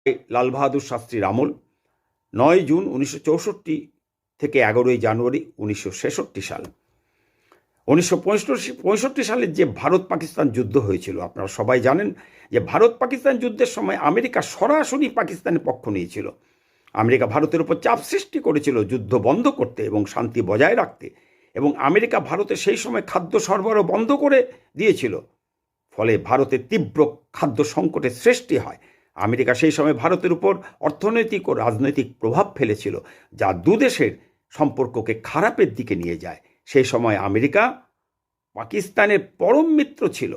লাল বাহাদুর শাস্ত্রীর আমল 9 জুন 1964 থেকে 11 জানুয়ারি 1966 সাল। 1965 সালের যে ভারত পাকিস্তান যুদ্ধ হয়েছিল, আপনারা সবাই জানেন যে ভারত পাকিস্তান যুদ্ধের সময় আমেরিকা সরাসরি পাকিস্তানের পক্ষ নিয়েছিল। আমেরিকা ভারতের উপর চাপ সৃষ্টি করেছিল যুদ্ধ বন্ধ করতে এবং শান্তি বজায় রাখতে, এবং আমেরিকা ভারতে সেই সময় খাদ্য সরবরাহ বন্ধ করে দিয়েছিল। ফলে ভারতের তীব্র খাদ্য সংকটের সৃষ্টি হয়। আমেরিকা সেই সময় ভারতের উপর অর্থনৈতিক ও রাজনৈতিক প্রভাব ফেলেছিল, যা দুদেশের সম্পর্ককে খারাপের দিকে নিয়ে যায়। সেই সময় আমেরিকা পাকিস্তানের পরম মিত্র ছিল।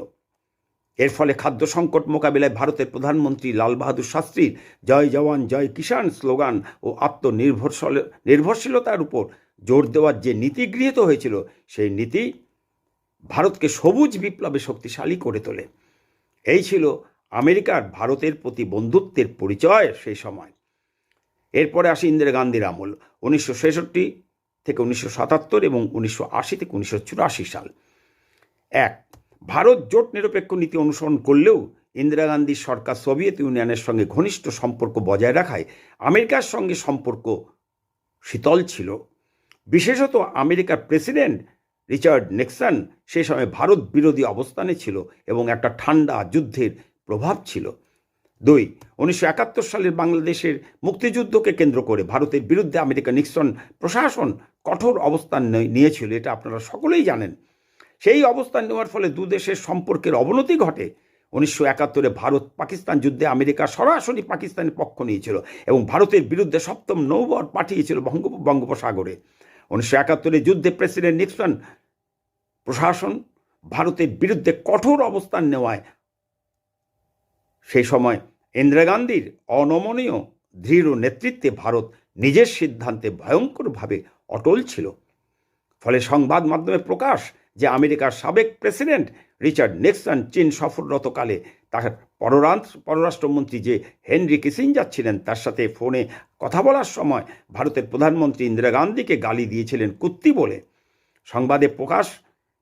এর ফলে খাদ্য সংকট মোকাবিলায় ভারতের প্রধানমন্ত্রী লাল বাহাদুর শাস্ত্রীর জয় জওয়ান জয় কিষাণ স্লোগান ও নির্ভরশীলতার উপর জোর দেওয়ার যে নীতি গৃহীত হয়েছিল, সেই নীতি ভারতকে সবুজ বিপ্লবে শক্তিশালী করে তোলে। এই ছিল আমেরিকার ভারতের প্রতি বন্ধুত্বের পরিচয় সেই সময়। এরপরে আসে ইন্দিরা গান্ধীর আমল 1966 থেকে 1977 এবং 1980 থেকে 1984 সাল। ভারত জোট নিরপেক্ষ নীতি অনুসরণ করলেও ইন্দিরা গান্ধীর সরকার সোভিয়েত ইউনিয়নের সঙ্গে ঘনিষ্ঠ সম্পর্ক বজায় রাখায় আমেরিকার সঙ্গে সম্পর্ক শীতল ছিল। বিশেষত আমেরিকার প্রেসিডেন্ট রিচার্ড নিক্সন সেই সময় ভারত বিরোধী অবস্থানে ছিল এবং একটা ঠান্ডা যুদ্ধের প্রভাব ছিল। 1971 সালের বাংলাদেশের মুক্তিযুদ্ধকে কেন্দ্র করে ভারতের বিরুদ্ধে আমেরিকা নিক্সন প্রশাসন কঠোর অবস্থান নিয়েছিল, এটা আপনারা সকলেই জানেন। সেই অবস্থান নেওয়ার ফলে দুদেশের সম্পর্কের অবনতি ঘটে। 1971 ভারত পাকিস্তান যুদ্ধে আমেরিকা সরাসরি পাকিস্তানের পক্ষ নিয়েছিল এবং ভারতের বিরুদ্ধে সপ্তম নৌবহর পাঠিয়েছিল বঙ্গোপসাগরে। 1971 যুদ্ধে প্রেসিডেন্ট নিক্সন প্রশাসন ভারতের বিরুদ্ধে কঠোর অবস্থান নেওয়ায় সেই সময় ইন্দিরা গান্ধীর অনমনীয় দৃঢ় নেতৃত্বে ভারত নিজের সিদ্ধান্তে ভয়ঙ্করভাবে অটল ছিল। ফলে সংবাদ মাধ্যমে প্রকাশ যে আমেরিকার সাবেক প্রেসিডেন্ট রিচার্ড নিক্সন চীন সফররতকালে তার পররাষ্ট্রমন্ত্রী যে হেনরি কিসিঞ্জার ছিলেন, তার সাথে ফোনে কথা বলার সময় ভারতের প্রধানমন্ত্রী ইন্দিরা গান্ধীকে গালি দিয়েছিলেন কুত্তি বলে। সংবাদে প্রকাশ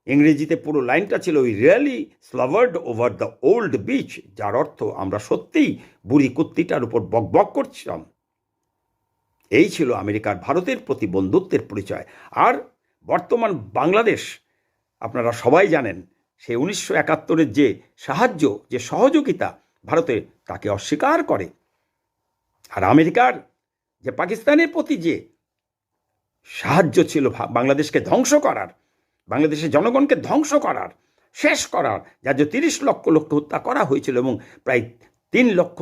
ইংরেজিতে পুরো লাইনটা ছিল, we really slobbered over the old bitch, যার অর্থ আমরা সত্যিই বুড়ি কুত্তিটার উপর বকবক করছিলাম। এই ছিল আমেরিকার ভারতের প্রতি বন্ধুত্বের পরিচয়। আর বর্তমান বাংলাদেশ, আপনারা সবাই জানেন, সে 1971 যে সাহায্য, যে সহযোগিতা ভারতে, তাকে অস্বীকার করে। আর আমেরিকার যে পাকিস্তানের প্রতি যে সাহায্য ছিল বাংলাদেশকে ধ্বংস করার, বাংলাদেশের জনগণকে ধ্বংস করার, শেষ করার, যার যে 30 লক্ষ হত্যা করা হয়েছিল এবং প্রায় 3 লক্ষ